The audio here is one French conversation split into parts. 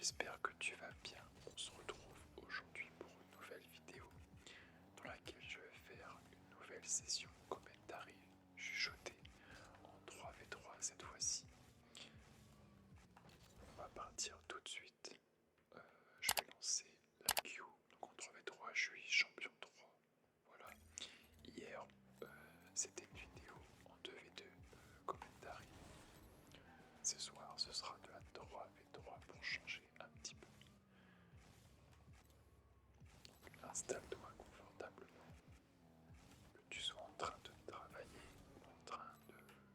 j'espère que tu vas bien. On se retrouve aujourd'hui pour une nouvelle vidéo dans laquelle je vais faire une nouvelle session commentary chuchotée en 3v3 cette fois-ci. On va partir tout de suite. Je vais lancer la queue. Donc en 3v3, je suis champion 3. Voilà. Hier, c'était une vidéo en 2v2 commentary. Ce soir, ce sera de la 3v3 pour changer un petit peu. Donc, installe-toi confortablement, que tu sois en train de travailler ou en train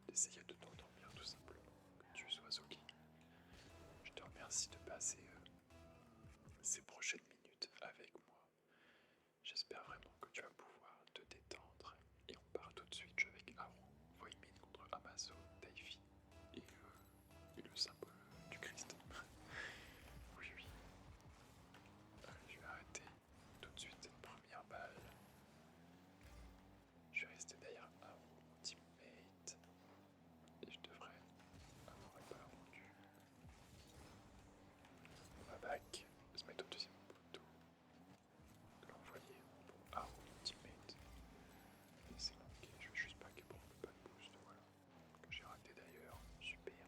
d'essayer de t'endormir tout simplement, que tu sois ok. Je te remercie de passer ces prochaines minutes avec moi. J'espère vraiment que tu vas pouvoir te détendre et on part tout de suite. Je vais avec Aaron, Voimin contre Amazo, Taifi et le symbole du Christ. Oui, oui. Je vais arrêter tout de suite cette première balle. Je vais rester derrière Aaron, mon teammate, et je devrais avoir une balle rendue. On va back, se mettre au deuxième poteau, l'envoyer pour Aaron, mon teammate. Et c'est manqué, je vais juste backer pour le pas de boost, voilà. Que j'ai raté d'ailleurs, super.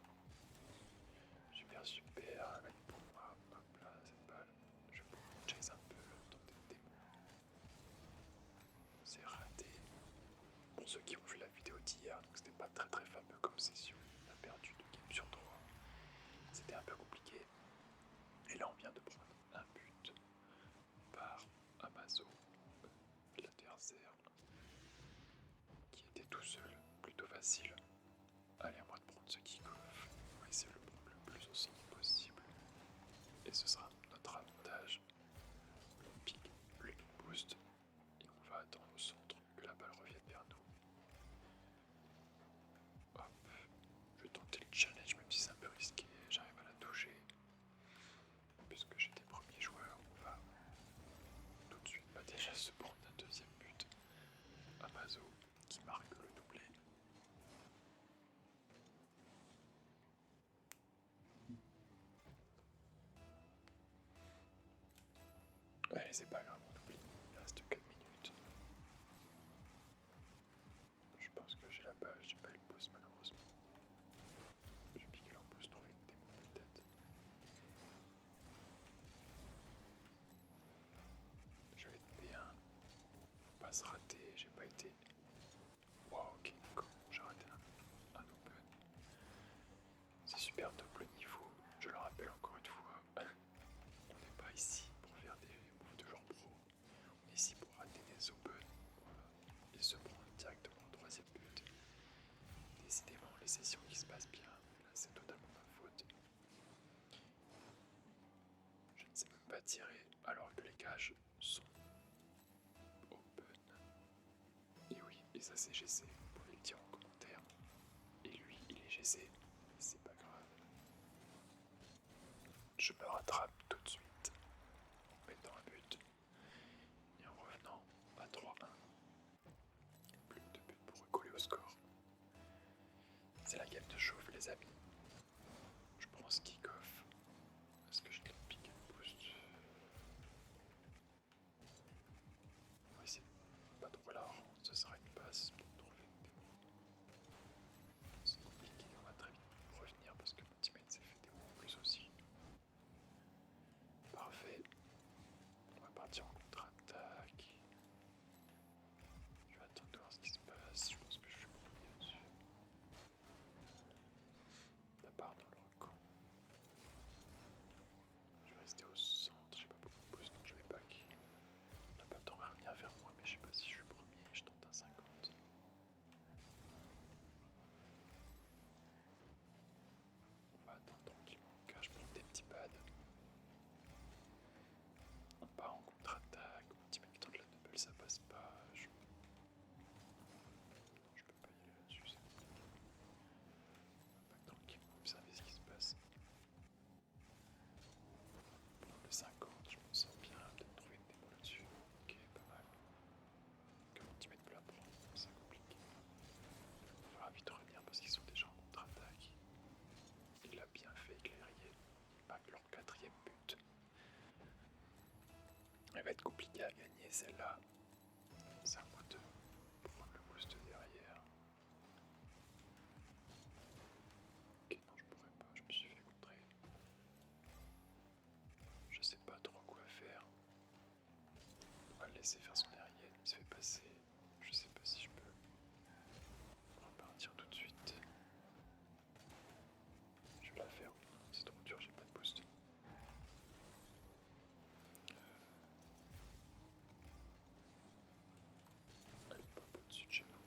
Super, super, elle est pour moi, hop là, cette balle. Je vais pouvoir chase un peu, tenter de démo. C'est raté. Pour ceux qui ont vu la vidéo d'hier, donc c'était pas très fameux comme session. On a perdu 2 games sur 3. C'était un peu compliqué. Et là on vient de prendre un but par Amazo, l'adversaire, qui était tout seul, plutôt facile. Allez, à moi de prendre ce kick-off. On va essayer de le prendre le plus au centre possible. Et ce sera notre avantage. On pique le boost. Et on va attendre au centre que la balle revienne vers nous. Hop. Je vais tenter le challenge même si c'est un peu risqué. J'arrive à la toucher. Puisque j'étais premier joueur, on va tout de suite déjà se prendre un deuxième but. Amazo qui marque le doublé. Allez, c'est pas grave, on oublie. Il reste 4 minutes. Je pense que j'ai la balle, j'ai pas le boost malheureusement. Je vais piquer leur boost avec des mots peut-être. Je vais être bien. Pas se rater, j'ai pas été. Wow, ok, comment j'ai raté un open. C'est super top le niveau, je le rappelle encore une fois. On n'est pas ici pour faire des moves de genre pro. On est ici pour rater des open. Voilà. Et se prendre directement au troisième but. Décidément, les sessions qui se passent bien, là c'est totalement ma faute. Je ne sais même pas tirer alors que les cages sont open. Et oui, et ça c'est GC, vous pouvez le dire en commentaire. Et lui, il est GC, c'est pas grave. Je me rattrape tout de suite en mettant un but et en revenant à 3-1. Plus de buts pour recoller au score. C'est la game de chauffe les amis. Je prends ce kick-off. Est-ce que je le pique et boost? On va essayer de pas trop la rendre, ce sera une passe pour trouver des mots. C'est compliqué, on va très vite revenir parce que mon teammate s'est fait des mots en plus aussi. celle-là, c'est à moi de prendre le boost derrière. Ok, non, je pourrais pas, je me suis fait contrer. Je sais pas trop quoi faire. On va le laisser faire son aérienne, il se fait passer. Je sais pas si je peux repartir tout de suite. Je vais la faire. C'est trop dur, j'ai pas de boost. Elle est pas au-dessus de chez nous.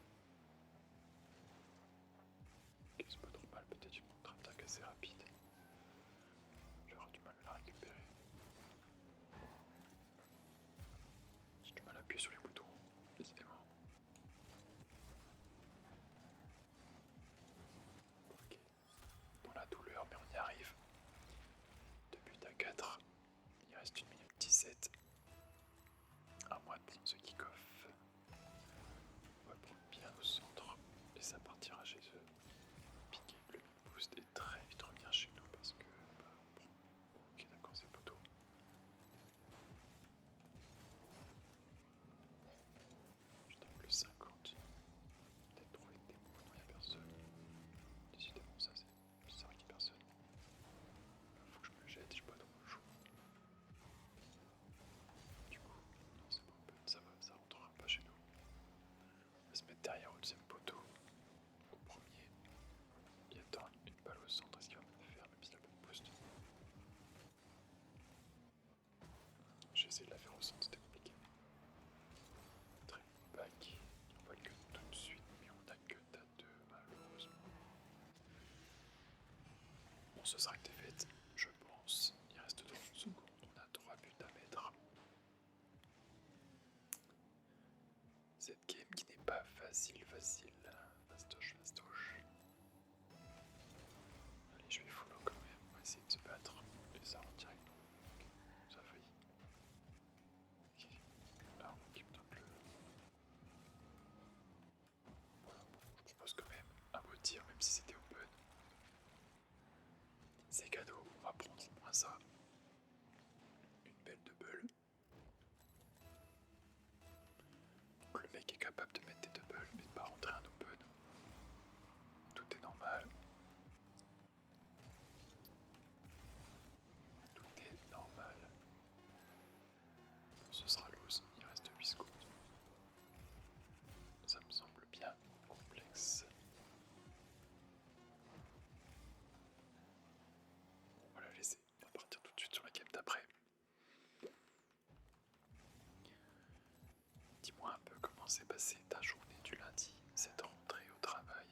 Ok, c'est pas trop mal, peut-être une contre-attaque assez rapide. Je vais avoir du mal à la récupérer. J'ai du mal à appuyer sur les boutons, décidément. Ok. Dans la douleur, mais on y arrive. 2 buts à 4. Il reste 1 minute 17. À moi de prendre ce kick-off. On va prendre bien au centre et ça partira chez eux. Piquer le boost et très vite revenir chez nous parce que bah, bon. Ok, d'accord, c'est poteau. Je tape le 50. Peut-être trouver des mots, non, y'a personne. Décidément, ça c'est vrai qu'il y a personne. Faut que je me jette, j'ai pas trop le choix. Du coup, non, c'est pas open, ça va, ça rentrera pas chez nous. On va se mettre derrière au deuxième poteau. Au premier. Il attend une balle au centre, est-ce qu'il va me la faire même s'il a pas de boost? J'ai essayé de la faire au centre, c'était compliqué. Très back. On va le cut tout de suite, mais on a cut à 2 malheureusement. Bon, ce sera que défaite, je pense. Il reste 30 secondes, on a 3 buts à mettre. Cette game qui n'est pas facile. Fastoche. Allez, je vais follow quand même, on va essayer de se battre. Et ça en direct. Okay. Ça a failli. Ok. Alors, qui me donne le... Voilà, bon, je propose quand même un beau tir, même si c'était open. C'est cadeau, on va prendre au moins ça. Une belle double. Donc le mec est capable de mettre des doubles, mais de pas rentrer un open. Tout est normal. Tout est normal. Bon, ce sera lose, il reste 8 secondes. Ça me semble bien complexe. On va la laisser, on va partir tout de suite sur la game d'après. Dis-moi un peu comment s'est passée ta journée du lundi, cette rentrée au travail.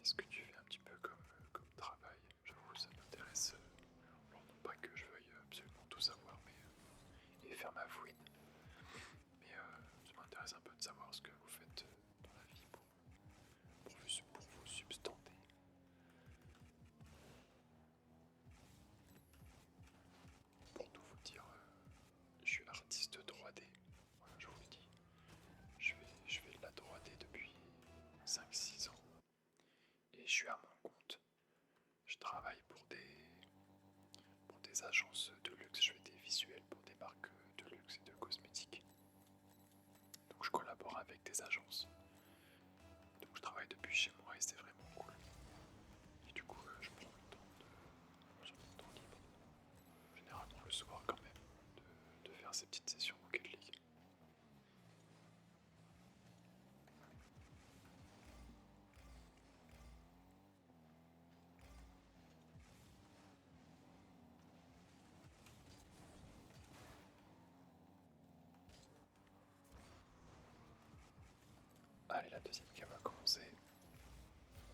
Est-ce que tu fais un petit peu comme travail? J'avoue, ça m'intéresse. Alors non pas que je veuille absolument tout savoir, mais et faire ma fouine. Mais ça m'intéresse un peu de savoir ce que vous faites dans la vie pour vous substanter. Pour tout vous dire, je suis artiste 3D. Voilà, je vous le dis. Je fais de la 3D depuis 5-6 ans. Et je suis à mon compte. Je travaille pour des agences de luxe. Je fais des visuels pour des marques de luxe et de cosmétiques. Donc je collabore avec des agences. Donc je travaille depuis chez moi et c'est vraiment cool. Et du coup, je prends le temps sur mon temps libre, généralement le soir quand même, de faire ces petites sessions Rocket League. Allez, la deuxième game va commencer.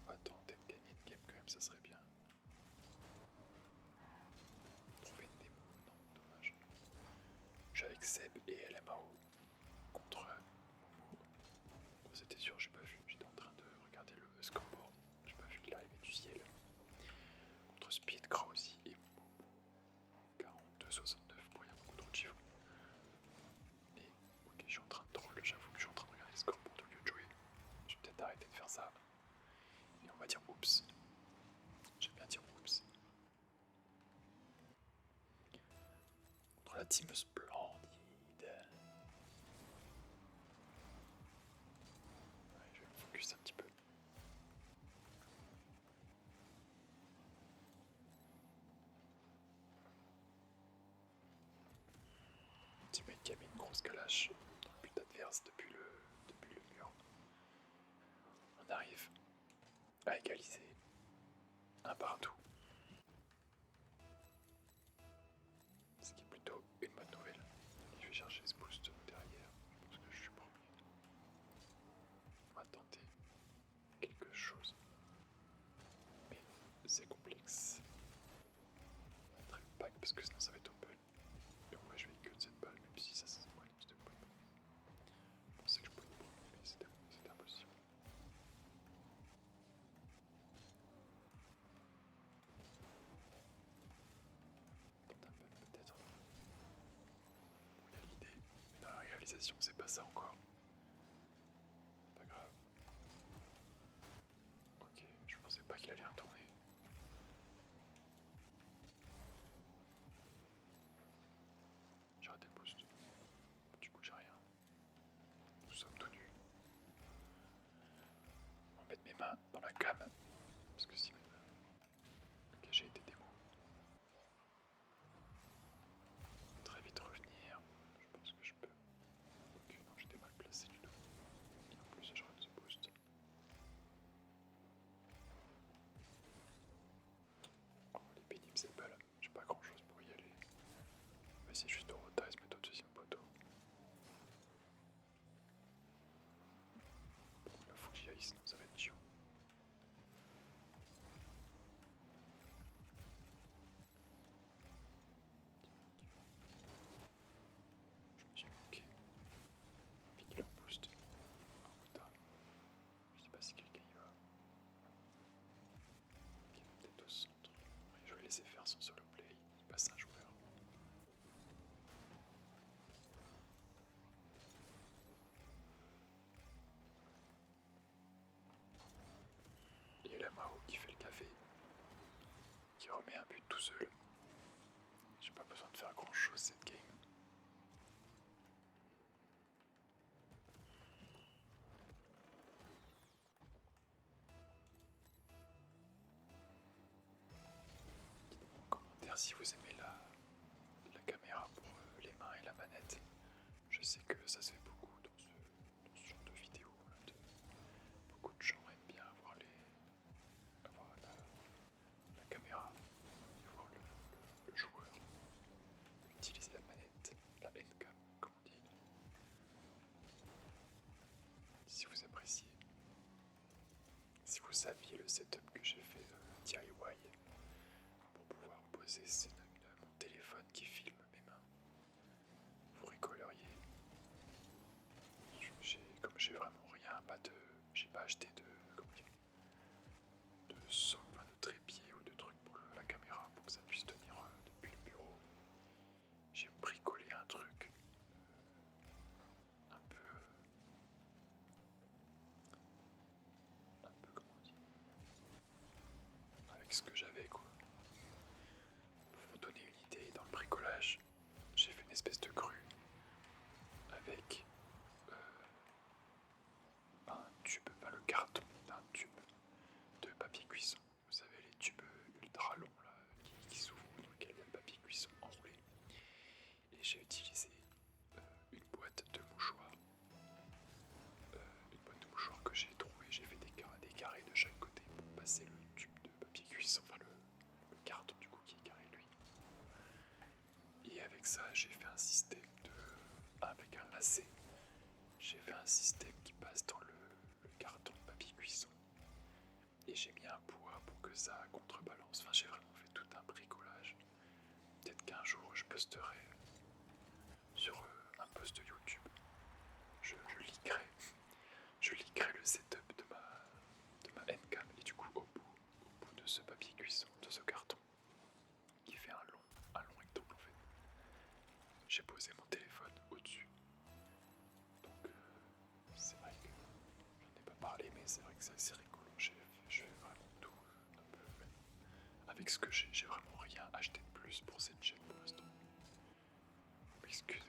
On va tenter de gagner une game quand même, ça serait bien. Trouver une démo, non, dommage. Je suis avec Seb et LMAO contre Momo. Oh, c'était sûr, j'ai pas vu, j'étais en train de regarder le scoreboard. J'ai pas vu qu'il arrivait du ciel. Contre Speed, Krausi et Momo. 42-69 pour y avoir beaucoup trop de chiffres. Et ok, je suis en train de troll, j'avoue que je suis en train de regarder le scoreboard au lieu de jouer. Je vais peut-être arrêter de faire ça. Et on va dire oups. J'aime bien dire oups. Contre la Bellissime, splendide. Ouais, je vais me focus un petit peu. Teammate qui a mis une grosse calache dans le but adverse depuis le mur. On arrive à égaliser un partout. Ce qui est plutôt une bonne nouvelle. Et je vais chercher ce boost derrière. Je pense que je suis premier. On va tenter quelque chose. Mais c'est complexe. On va mettre le pack parce que sinon ça va être open. Et ouais, je vais que de cette balle, même si ça c'est moi qui pas. Je pensais que je pouvais le prendre, mais c'était impossible. Tente un peu peut-être. Il y a l'idée, mais dans la réalisation c'est pas ça encore. Pas grave. Ok, je pensais pas qu'il allait retourner. J'ai raté le boost. Du coup j'ai rien. Nous sommes tout nus. On va mettre mes mains dans la cam. Parce que si le cachet était démo. Très vite revenir. Je pense que je peux. Ok, non, j'étais mal placé du tout. Et en plus, je rate ce boost. Oh, les pénibles, c'est pas là. J'ai pas grand chose pour y aller. On va essayer juste de rotar et se mettre au deuxième poteau. Bon, là, faut que j'y aille, sinon ça va être chiant. Je me suis manqué. Pique leur boost. Oh putain. Je sais pas si quelqu'un y va. Ok, peut-être au centre. Ouais, je vais laisser faire son solo play. Il passe un joueur. Et la Mao qui fait le café. Qui remet un but tout seul. J'ai pas besoin de faire grand chose cette game. Dites-moi en commentaire si vous aimez la caméra pour les mains et la manette. Je sais que ça se fait beaucoup dans ce genre de vidéo. Beaucoup de gens aiment bien avoir la caméra et voir le joueur utiliser la manette, la endcam comme on dit. Si vous appréciez, si vous saviez le setup que j'ai fait DIY pour pouvoir poser mon téléphone qui filme mes mains, vous rigoleriez. Comme j'ai vraiment rien, j'ai pas acheté de socle, de trépied ou de trucs pour la caméra pour que ça puisse tenir depuis le bureau. J'ai bricolé un truc un peu comment on dit, avec ce que j'avais quoi. Pour vous donner une idée, dans le bricolage, j'ai fait une espèce de grue avec un tube, le carton d'un tube de papier cuisson. Vous savez les tubes ultra longs là, qui s'ouvrent, dans lesquels il y a le papier cuisson enroulé. Et j'ai utilisé une boîte de mouchoirs. Une boîte de mouchoirs que j'ai trouvé, j'ai fait des carrés de chaque côté pour passer le tube de papier cuisson, enfin le carton du coup qui est carré lui. Et avec ça j'ai fait un système avec un lacet, j'ai fait un système qui passe dans le carton de papier cuisson. Et j'ai mis un poids pour que ça contrebalance. Enfin j'ai vraiment fait tout un bricolage. Peut-être qu'un jour je posterai sur un post de YouTube. Je likerai le setup de ma endcam et du coup au bout de ce papier cuisson, de ce carton qui fait un long rectangle en fait, j'ai posé mon téléphone au-dessus. Donc c'est vrai que j'en ai pas parlé, mais c'est vrai que c'est assez rigolo. Je fais vraiment tout un peu avec ce que j'ai vraiment rien acheté de plus pour cette chaîne pour l'instant. m'excuser,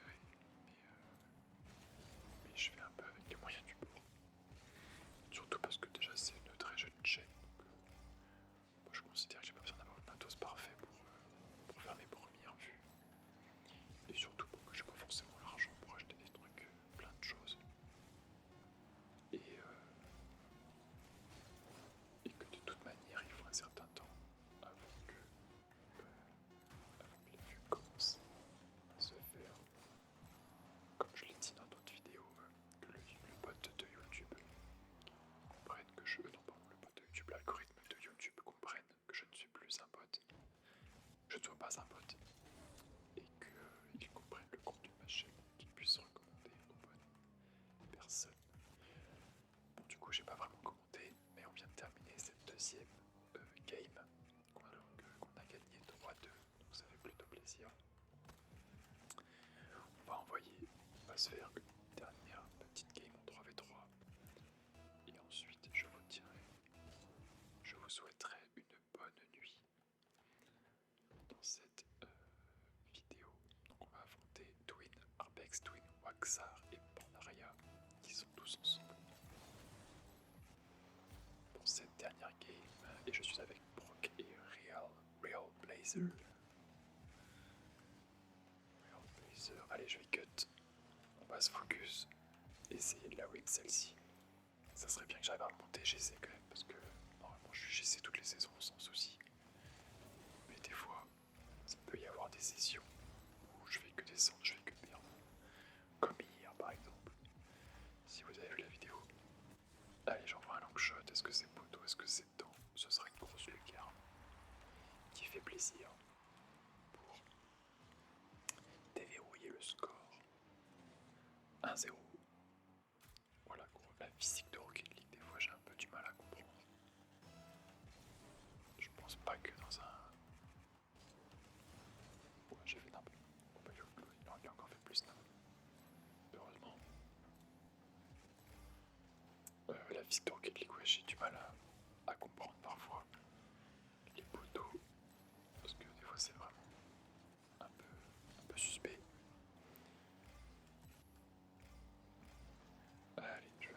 mais je fais un peu avec les moyens du bord. Surtout parce que déjà c'est une très jeune chaîne. Donc, moi je considère que j'ai pas besoin d'avoir le matos parfait pour faire mes premières vues. Et surtout pour que j'ai pas forcément l'argent pour acheter des trucs, plein de choses. Et que de toute manière il faut un certain temps avant que les vues commencent à se faire. Comme je l'ai dit dans d'autres vidéos, que le bot de YouTube comprenne que je... Non pardon, le bot de YouTube, l'algorithme de YouTube comprenne que je ne suis plus un bot. Je ne sois pas un bot. Et qu'ils comprennent le contenu de ma chaîne, qu'ils puissent recommander aux bonnes personnes. Bon, du coup, j'ai pas vraiment commenté, mais on vient de terminer cette deuxième game qu'on a gagné 3-2, donc ça fait plutôt plaisir. On va se faire une dernière petite game en 3v3 et ensuite je vous souhaiterai une bonne nuit dans cette vidéo. Donc on va affronter Twin, Arbex, Twin, Waxar et Pandaria qui sont tous ensemble pour cette dernière game et je suis avec Brock et Real Blazer. Allez, je vais cut. On va se focus. Essayer de la win celle-ci. Ça serait bien que j'arrive à remonter GC quand même, parce que normalement je suis GC toutes les saisons sans souci. Mais des fois, il peut y avoir des sessions où je fais que descendre, je fais que perdre. Comme hier par exemple. Si vous avez vu la vidéo. Allez, j'envoie un long shot. Est-ce que c'est poteau? Est-ce que c'est dedans? Ce sera une grosse lucarne qui fait plaisir pour déverrouiller le score. 1-0. Voilà quoi, la physique de Rocket League, des fois j'ai un peu du mal à comprendre. Je pense pas que dans un... Ouais, j'ai fait n'importe quoi. Il a encore fait plus n'importe. Heureusement. La physique de Rocket League, ouais, j'ai du mal à comprendre parfois les poteaux. Parce que des fois c'est vraiment un peu suspect. Allez, je vais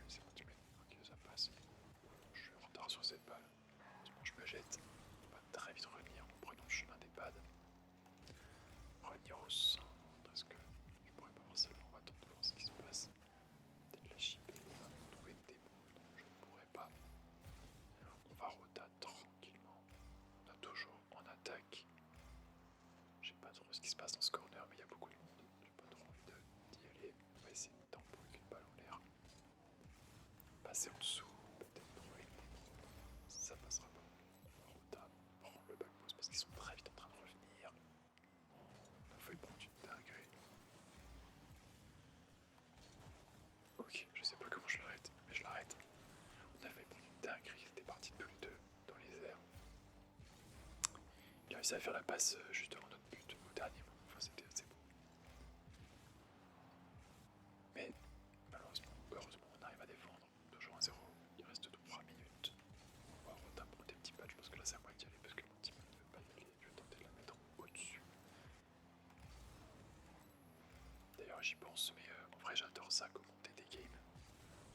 laisser continuer. Ok, ça passe. Je suis en retard sur cette balle. Heureusement, je me jette. On va très vite revenir en prenant le chemin des pads. Revenir au centre. Est-ce que je pourrais pas voir seulement? On va attendre de voir ce qui se passe. Peut-être la chipper, on va trouver des mots. Non, je ne pourrais pas. On va rota tranquillement. On a toujours en attaque. Je sais pas trop ce qui se passe dans ce corner, mais il y a beaucoup de monde. J'ai pas trop envie d'y aller. On va essayer de tempo avec une balle en l'air. Passer en dessous, peut-être trouver une bonne. Ça passera pas. Rota prend le back post parce qu'ils sont très vite en train de revenir. On a failli prendre une dinguerie. Ok, je sais pas comment je l'arrête, mais je l'arrête. On a failli prendre une dinguerie, c'était parti tous les deux dans les airs. Il a réussi à faire la passe juste devant notre but au dernier moment, enfin c'était assez beau. Mais malheureusement, heureusement on arrive à défendre, toujours 1-0, il reste 3 minutes. On va reprendre des petits patchs parce que là c'est à moi d'y aller parce que mon team ne veut pas y aller, je vais tenter de la mettre au-dessus. D'ailleurs j'y pense, mais en vrai j'adore ça, commenter des games.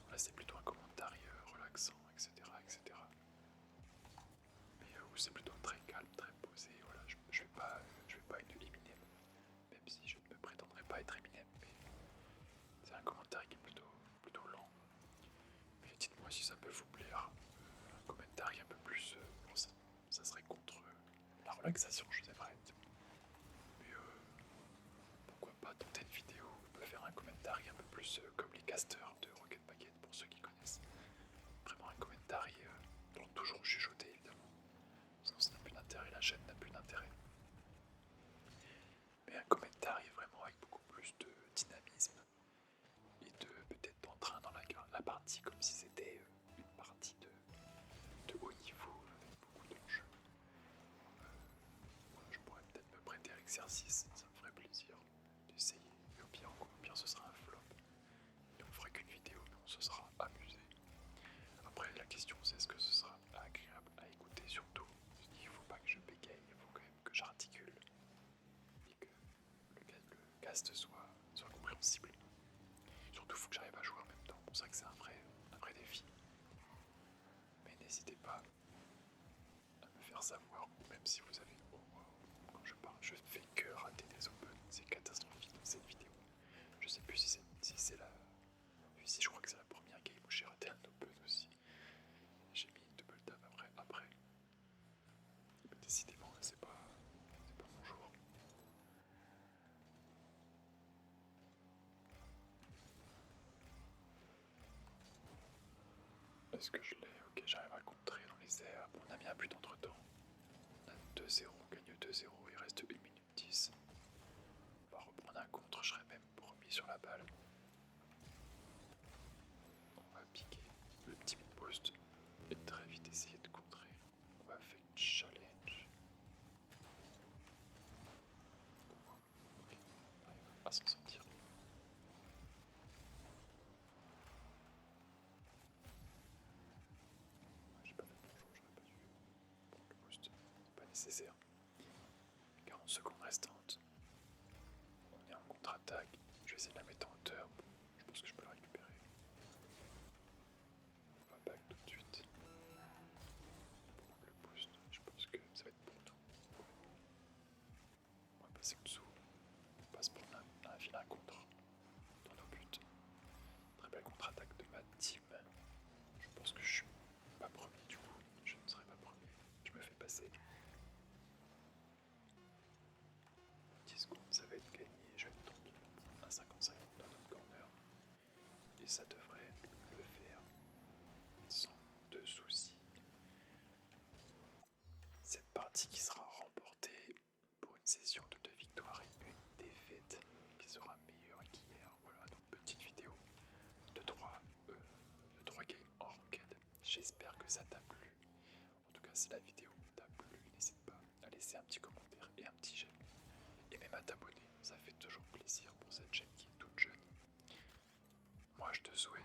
Là c'est plutôt un commentaire relaxant, etc. etc. Mais où c'est plutôt très calme, très posé, voilà, je vais pas être Eminem, même si je ne me prétendrai pas être Eminem, mais c'est un commentaire qui est plutôt lent. Mais dites-moi si ça peut vous plaire, un commentaire un peu plus, bon, ça serait contre la relaxation, je sais pas. Mais pourquoi pas tenter une vidéo, on peut faire un commentaire un peu plus comme les casters de Rocket Packet pour ceux qui connaissent. Vraiment un commentaire dont toujours chuchoter évidemment. Sinon ça n'a plus d'intérêt, la chaîne n'a plus d'intérêt. Mais un commentaire est vraiment avec beaucoup plus de dynamisme et de peut-être d'entrain dans la partie comme si c'était une partie de haut niveau avec beaucoup d'enjeux. Je pourrais peut-être me prêter à l'exercice, ça me ferait plaisir d'essayer. Et au pire ce sera un flop. Et on fera qu'une vidéo mais on se sera amusé. Après la question c'est est-ce que ce sera agréable à écouter surtout. Il ne faut pas que je bégaye, il faut quand même que j'articule et que podcast soit compréhensible. Surtout, il faut que j'arrive à jouer en même temps. Bon, c'est vrai que c'est un vrai défi. Mais n'hésitez pas à me faire savoir, même si vous avez... Oh, quand je parle, je ne fais que rater des open. C'est catastrophique dans cette vidéo. Je sais plus si c'est la... Si je crois que c'est la première game où j'ai raté un open aussi. J'ai mis une double tap après. Mais décidément, là, c'est pas mon jour. Est-ce que je l'ai? Ok, j'arrive à le contrer dans les airs. Bon, on a mis un but entre temps. On a 2-0, on gagne 2-0, il reste 1 minute 10. On va reprendre un contre, je serais même promis sur la balle. On va piquer le petit post et très vite essayer de contrer. On va faire une challenge. Ok, on arrive à s'en sortir. J'ai pas fait de bonjour, j'aurais pas dû prendre le boost. C'est pas nécessaire. 40 secondes restantes. On est en contre-attaque. Je vais essayer de la mettre en hauteur. Je pense que je peux la récupérer. On va back tout de suite. Le boost, je pense que ça va être pour tout. On va passer en dessous. On passe pour un vilain contre dans nos buts. Très belle contre-attaque de ma team. Je pense que je suis pas premier du coup. Je ne serai pas premier. Je me fais passer. 10 secondes, ça va être gagné. Je vais être tranquille. Un 55 dans notre corner. Et ça devrait le faire sans de soucis. Cette partie qui sera remportée pour une session de 2 victoires et une défaite qui sera meilleure qu'hier. Voilà, donc petite vidéo de 3 games en ranked. J'espère que ça t'a plu. En tout cas, si la vidéo t'a plu, n'hésite pas à laisser un petit commentaire et un petit j'aime. Et même à t'abonner, ça fait toujours plaisir pour cette chaîne qui est toute jeune. Moi, je te souhaite